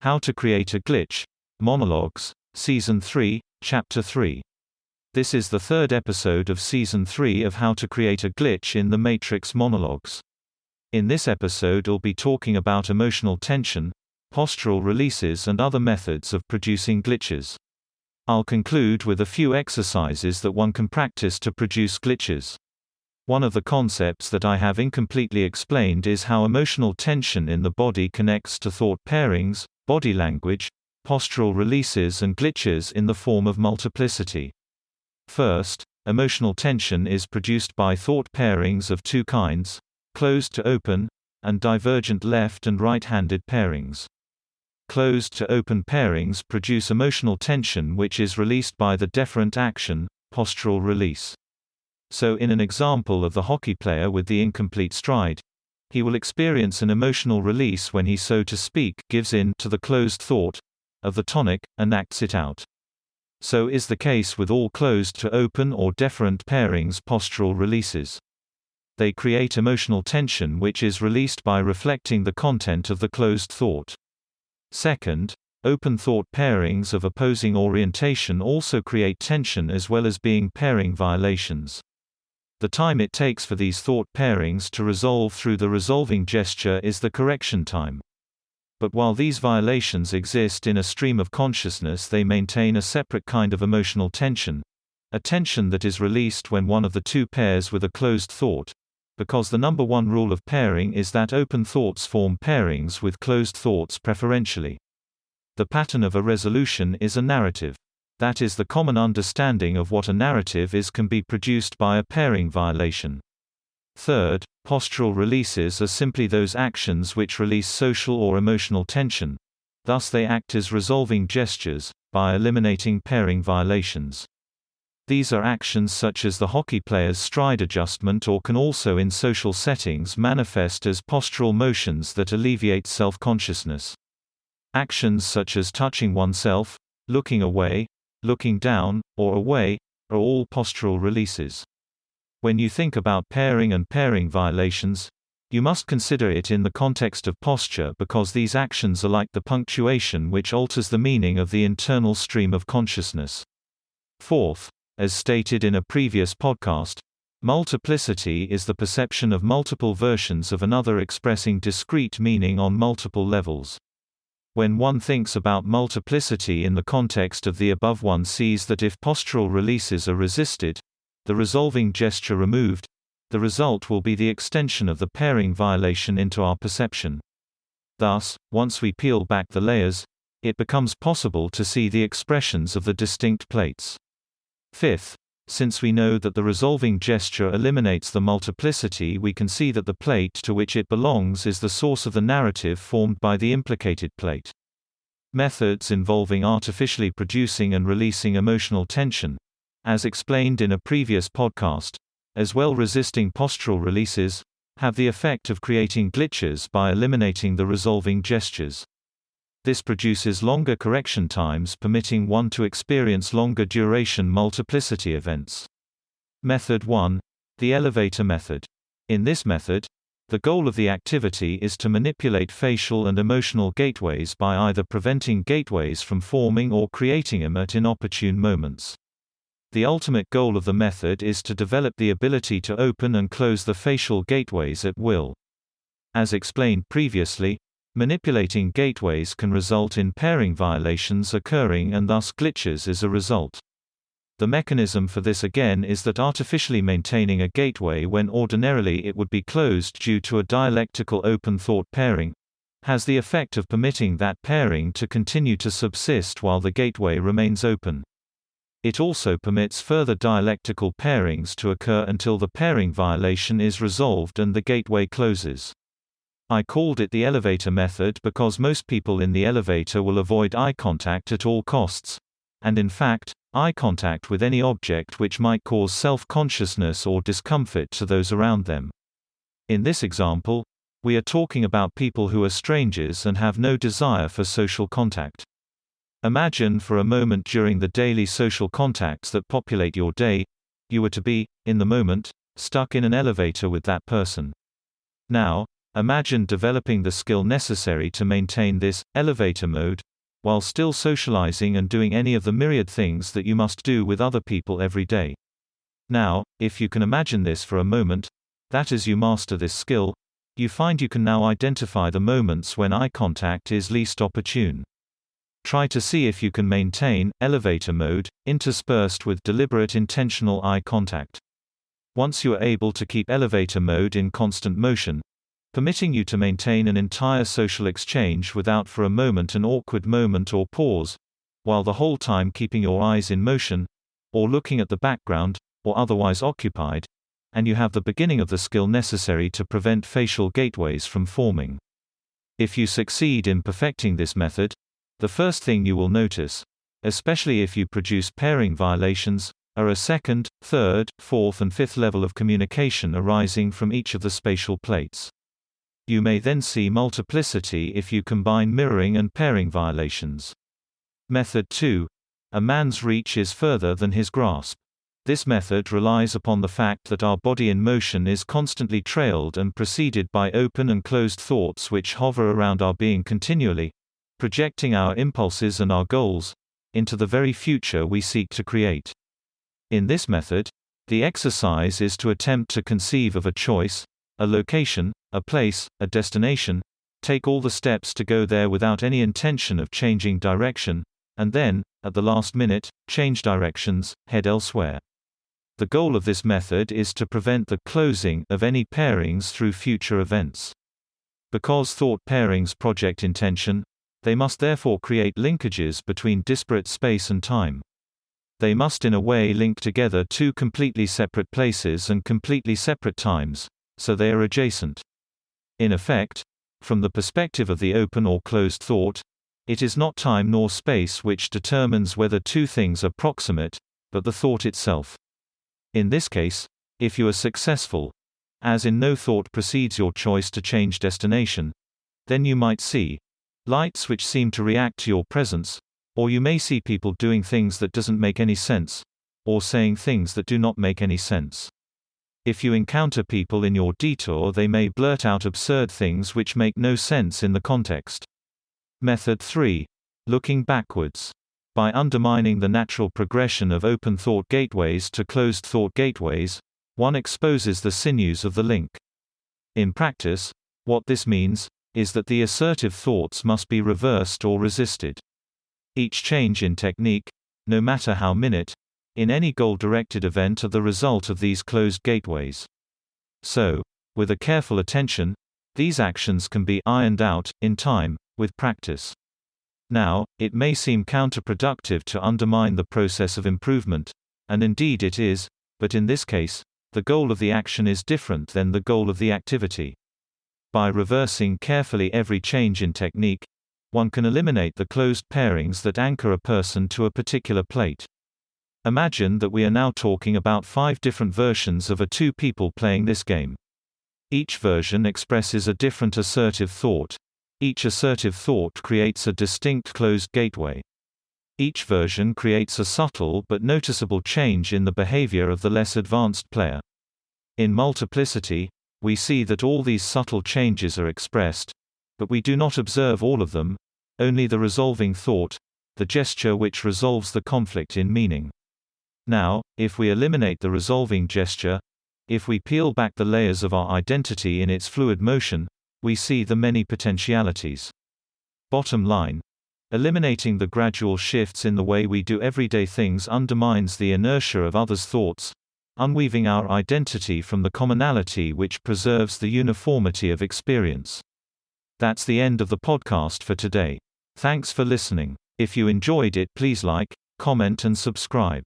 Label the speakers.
Speaker 1: How to Create a Glitch, Monologues, Season 3, Chapter 3. This is the third episode of Season 3 of How to Create a Glitch in the Matrix Monologues. In this episode I'll be talking about emotional tension, postural releases and other methods of producing glitches. I'll conclude with a few exercises that one can practice to produce glitches. One of the concepts that I have incompletely explained is how emotional tension in the body connects to thought pairings, body language, postural releases and glitches in the form of multiplicity. First, emotional tension is produced by thought pairings of two kinds, closed to open, and divergent left and right-handed pairings. Closed to open pairings produce emotional tension which is released by the deferent action, postural release. So in an example of the hockey player with the incomplete stride, he will experience an emotional release when he, so to speak, gives in to the closed thought of the tonic, and acts it out. So is the case with all closed to open or deferent pairings postural releases. They create emotional tension which is released by reflecting the content of the closed thought. Second, open thought pairings of opposing orientation also create tension as well as being pairing violations. The time it takes for these thought pairings to resolve through the resolving gesture is the correction time. But while these violations exist in a stream of consciousness, they maintain a separate kind of emotional tension, a tension that is released when one of the two pairs with a closed thought, because the number one rule of pairing is that open thoughts form pairings with closed thoughts preferentially. The pattern of a resolution is a narrative. That is, the common understanding of what a narrative is can be produced by a pairing violation. Third, postural releases are simply those actions which release social or emotional tension. Thus they act as resolving gestures, by eliminating pairing violations. These are actions such as the hockey player's stride adjustment, or can also in social settings manifest as postural motions that alleviate self-consciousness. Actions such as touching oneself, looking away, looking down, or away, are all postural releases. When you think about pairing and pairing violations, you must consider it in the context of posture, because these actions are like the punctuation which alters the meaning of the internal stream of consciousness. Fourth, as stated in a previous podcast, multiplicity is the perception of multiple versions of another expressing discrete meaning on multiple levels. When one thinks about multiplicity in the context of the above, one sees that if postural releases are resisted, the resolving gesture removed, the result will be the extension of the pairing violation into our perception. Thus, once we peel back the layers, it becomes possible to see the expressions of the distinct plates. Fifth, since we know that the resolving gesture eliminates the multiplicity, we can see that the plate to which it belongs is the source of the narrative formed by the implicated plate. Methods involving artificially producing and releasing emotional tension, as explained in a previous podcast, as well resisting postural releases, have the effect of creating glitches by eliminating the resolving gestures. This produces longer correction times, permitting one to experience longer duration multiplicity events. Method 1. The elevator method. In this method, the goal of the activity is to manipulate facial and emotional gateways by either preventing gateways from forming or creating them at inopportune moments. The ultimate goal of the method is to develop the ability to open and close the facial gateways at will. As explained previously, manipulating gateways can result in pairing violations occurring and thus glitches as a result. The mechanism for this again is that artificially maintaining a gateway when ordinarily it would be closed due to a dialectical open thought pairing, has the effect of permitting that pairing to continue to subsist while the gateway remains open. It also permits further dialectical pairings to occur until the pairing violation is resolved and the gateway closes. I called it the elevator method because most people in the elevator will avoid eye contact at all costs, and in fact, eye contact with any object which might cause self-consciousness or discomfort to those around them. In this example, we are talking about people who are strangers and have no desire for social contact. Imagine for a moment during the daily social contacts that populate your day, you were to be, in the moment, stuck in an elevator with that person. Now, Imagine developing the skill necessary to maintain this elevator mode while still socializing and doing any of the myriad things that you must do with other people every day. Now, if you can imagine this for a moment, that as you master this skill, you find you can now identify the moments when eye contact is least opportune. Try to see if you can maintain elevator mode, interspersed with deliberate intentional eye contact. Once you are able to keep elevator mode in constant motion, permitting you to maintain an entire social exchange without for a moment an awkward moment or pause, while the whole time keeping your eyes in motion, or looking at the background, or otherwise occupied, and you have the beginning of the skill necessary to prevent facial gateways from forming. If you succeed in perfecting this method, the first thing you will notice, especially if you produce pairing violations, are a second, third, fourth and fifth level of communication arising from each of the spatial plates. You may then see multiplicity if you combine mirroring and pairing violations. Method 2. A man's reach is further than his grasp. This method relies upon the fact that our body in motion is constantly trailed and preceded by open and closed thoughts which hover around our being continually, projecting our impulses and our goals into the very future we seek to create. In this method, the exercise is to attempt to conceive of a choice, a location, a place, a destination, take all the steps to go there without any intention of changing direction, and then, at the last minute, change directions, head elsewhere. The goal of this method is to prevent the closing of any pairings through future events. Because thought pairings project intention, they must therefore create linkages between disparate space and time. They must in a way link together two completely separate places and completely separate times, so they are adjacent. In effect, from the perspective of the open or closed thought, it is not time nor space which determines whether two things are proximate, but the thought itself. In this case, if you are successful, as in no thought precedes your choice to change destination, then you might see lights which seem to react to your presence, or you may see people doing things that doesn't make any sense, or saying things that do not make any sense. If you encounter people in your detour, they may blurt out absurd things which make no sense in the context. Method 3. Looking backwards. By undermining the natural progression of open thought gateways to closed thought gateways, one exposes the sinews of the link. In practice, what this means is that the assertive thoughts must be reversed or resisted. Each change in technique, no matter how minute, in any goal-directed event are the result of these closed gateways. So, with a careful attention, these actions can be ironed out, in time, with practice. Now, it may seem counterproductive to undermine the process of improvement, and indeed it is, but in this case, the goal of the action is different than the goal of the activity. By reversing carefully every change in technique, one can eliminate the closed pairings that anchor a person to a particular plate. Imagine that we are now talking about 5 different versions of two people playing this game. Each version expresses a different assertive thought. Each assertive thought creates a distinct closed gateway. Each version creates a subtle but noticeable change in the behavior of the less advanced player. In multiplicity, we see that all these subtle changes are expressed, but we do not observe all of them, only the resolving thought, the gesture which resolves the conflict in meaning. Now, if we eliminate the resolving gesture, if we peel back the layers of our identity in its fluid motion, we see the many potentialities. Bottom line, eliminating the gradual shifts in the way we do everyday things undermines the inertia of others' thoughts, unweaving our identity from the commonality which preserves the uniformity of experience. That's the end of the podcast for today. Thanks for listening. If you enjoyed it, please like, comment and subscribe.